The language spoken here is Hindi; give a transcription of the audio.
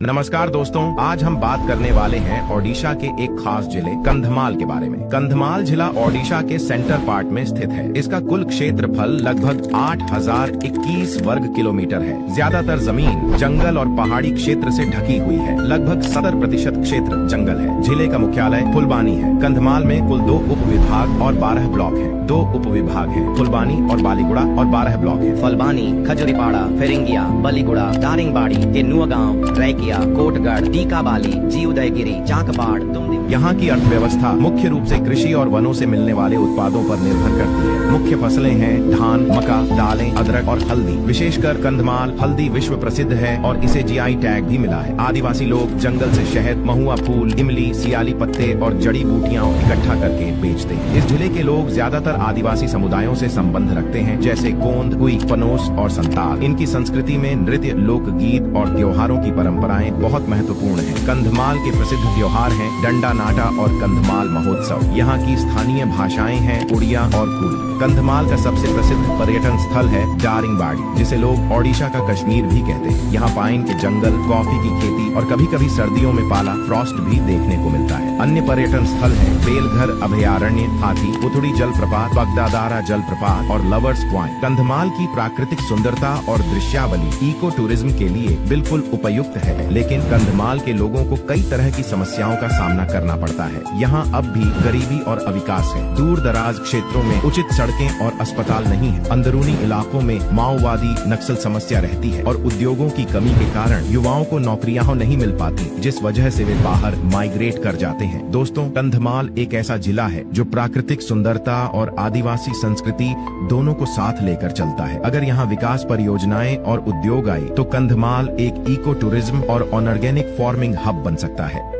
नमस्कार दोस्तों, आज हम बात करने वाले हैं ओडिशा के एक खास जिले कंधमाल के बारे में। कंधमाल जिला ओडिशा के सेंटर पार्ट में स्थित है। इसका कुल क्षेत्रफल लगभग 8021 वर्ग किलोमीटर है। ज्यादातर जमीन जंगल और पहाड़ी क्षेत्र से ढकी हुई है। लगभग 70% क्षेत्र जंगल है। जिले का मुख्यालय फुलबानी है। कंधमाल में कुल 2 उप विभाग और 12 ब्लॉक है। 2 उप विभाग है, फुलबानी और बालीगुड़ा, और 12 ब्लॉक है। फुलबानी, खजुरीपाड़ा, फिरिंगिया, बलीगुड़ा, दारिंगबाड़ी, केनुआगांव, रैकिया, कोटगढ़, टीकाबाली, जीउदयगिरी, चाकबाड़, दुमदी। यहाँ की अर्थव्यवस्था मुख्य रूप से कृषि और वनों से मिलने वाले उत्पादों पर निर्भर करती है। मुख्य फसलें हैं धान, मक्का, दालें, अदरक और हल्दी। विशेषकर कंधमाल हल्दी विश्व प्रसिद्ध है और इसे जीआई टैग भी मिला है। आदिवासी लोग जंगल से शहद, महुआ फूल, इमली, सियाली पत्ते और जड़ी बूटियां इकट्ठा करके बेचते हैं। इस जिले के लोग ज्यादातर आदिवासी समुदायों से संबंध रखते हैं, जैसे गोंद, कुई, पनोस और संताल। इनकी संस्कृति में नृत्य, लोकगीत और त्योहारों की परंपराएं बहुत महत्वपूर्ण हैं। कंधमाल के प्रसिद्ध त्योहार हैं डंडा नाटा और कंधमाल महोत्सव। यहाँ की स्थानीय भाषाएं हैं उड़िया और कुई। कंधमाल का सबसे प्रसिद्ध पर्यटन स्थल है दारिंगबाड़ी, जिसे लोग ओडिशा का कश्मीर भी कहते हैं। यहाँ पाइन के जंगल, कॉफी की खेती और कभी कभी सर्दियों में पाला फ्रॉस्ट भी देखने को मिलता है। अन्य पर्यटन स्थल हैं बेलघर अभयारण्य, हाथी, पुथड़ी जलप्रपात, बगदादारा जलप्रपात और लवर्स पॉइंट। कंधमाल की प्राकृतिक सुंदरता और दृश्यावली इको टूरिज्म के लिए बिल्कुल उपयुक्त है, लेकिन कंधमाल के लोगों को कई तरह की समस्याओं का सामना करना पड़ता है। यहाँ अब भी गरीबी और अविकास है। दूर दराज क्षेत्रों में उचित सड़कें और अस्पताल नहीं है। अंदरूनी इलाकों में माओवादी नक्सल समस्या रहती है और उद्योगों की कमी के कारण युवाओं को नौकरियां नहीं मिल पाती, जिस वजह से वे बाहर माइग्रेट कर जाते हैं। दोस्तों, कंधमाल एक ऐसा जिला है जो प्राकृतिक सुंदरता और आदिवासी संस्कृति दोनों को साथ लेकर चलता है। अगर यहाँ विकास परियोजनाएं और उद्योग आए तो कंधमाल एक इको टूरिज्म और ऑर्गेनिक फार्मिंग हब बन सकता है।